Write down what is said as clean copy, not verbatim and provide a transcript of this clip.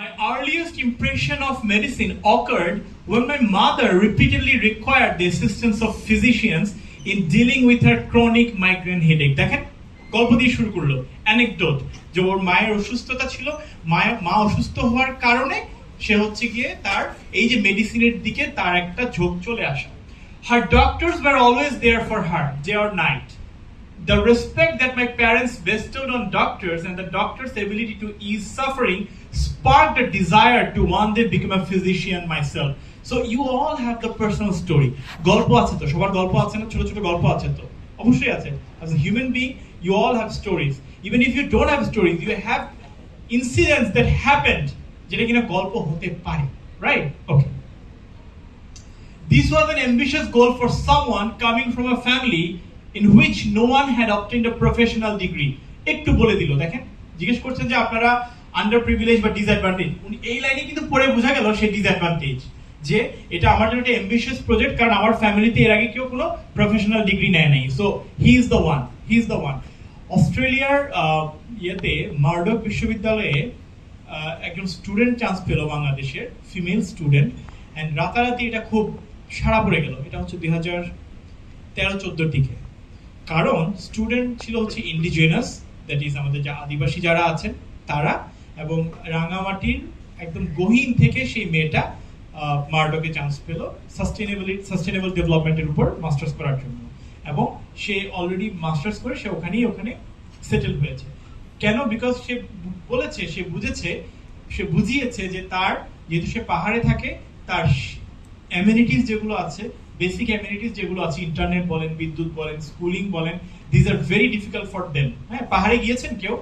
My earliest impression of medicine occurred when my mother repeatedly required the assistance of physicians in dealing with her chronic migraine headache. দেখেন গল্প দিয়ে শুরু করলো anecdote যে ওর মায়ের অসুস্থতা ছিল, মা অসুস্থ হওয়ার কারণে সে হচ্ছে গিয়ে তার এই যে মেডিসিনের দিকে তার একটা ঝোঁক চলে আসা। Her doctors were always there for her, day or night. The respect that my parents bestowed on doctors and the doctor's ability to ease suffering sparked a desire to one day become a physician myself. So you all have the personal story. গল্প আছে তো, সবার গল্প আছে না, ছোট ছোট গল্প আছে তো, অবশ্যই আছে। As a human being, you all have stories. Even if you don't have stories, you have incidents that happened যেটা কিনা গল্প হতে পারে, right? Okay. This was an ambitious goal for someone coming from a family in which no one had obtained a professional degree. একটু বলে দিল, দেখেন জিজ্ঞেস করছেন যে আপনারা আন্ডার প্রিভিলেজ বা ডিসঅ্যাডভান্টেজ, উনি এই লাইনে কিন্তু পড়ে বোঝা গেল সে ডিসঅ্যাডভান্টেজ, যে এটা আমার জন্য একটা অ্যাম্বিশিয়াস প্রজেক্ট, কারণ আমার ফ্যামিলিতে এর আগে কেউ কোনো প্রফেশনাল ডিগ্রি নেয় নাই। So he is the one. অস্ট্রেলিয়ার ইয়েতে মার্ডক বিশ্ববিদ্যালয়ে একজন স্টুডেন্ট চান্স পেল, বাংলাদেশের ফিমেল স্টুডেন্ট, অ্যান্ড রাতারাতি এটা খুব সারা পড়ে গেল। এটা হচ্ছে 2013-14 দিকে। কারণ স্টুডেন্ট ছিল হচ্ছে ইন্ডিজিনাস, দ্যাট ইজ আমাদের যা আদিবাসী যারা আছেন তারা, এবং রাঙামাটির একদম গহীন থেকে সেই মেয়েটা মার্ডকে চান্স পেল সাস্টেনেবল ডেভেলপমেন্টের উপর মাস্টার্স করার জন্য, এবং সে অলরেডি মাস্টার্স করে সে ওখানে সেটেল হয়েছে। কেন? বিকজ সে বলেছে, সে বুঝিয়েছে যে তার, যেহেতু সে পাহাড়ে থাকে, তার অ্যামিনিটিস যেগুলো আছে, বেসিক অ্যামিনিটিস যেগুলো আছে, ইন্টারনেট বলেন, বিদ্যুৎ বলেন, স্কুলিং বলেন, these are very difficult for them. হ্যাঁ, পাহাড়ে গিয়েছেন কেউ?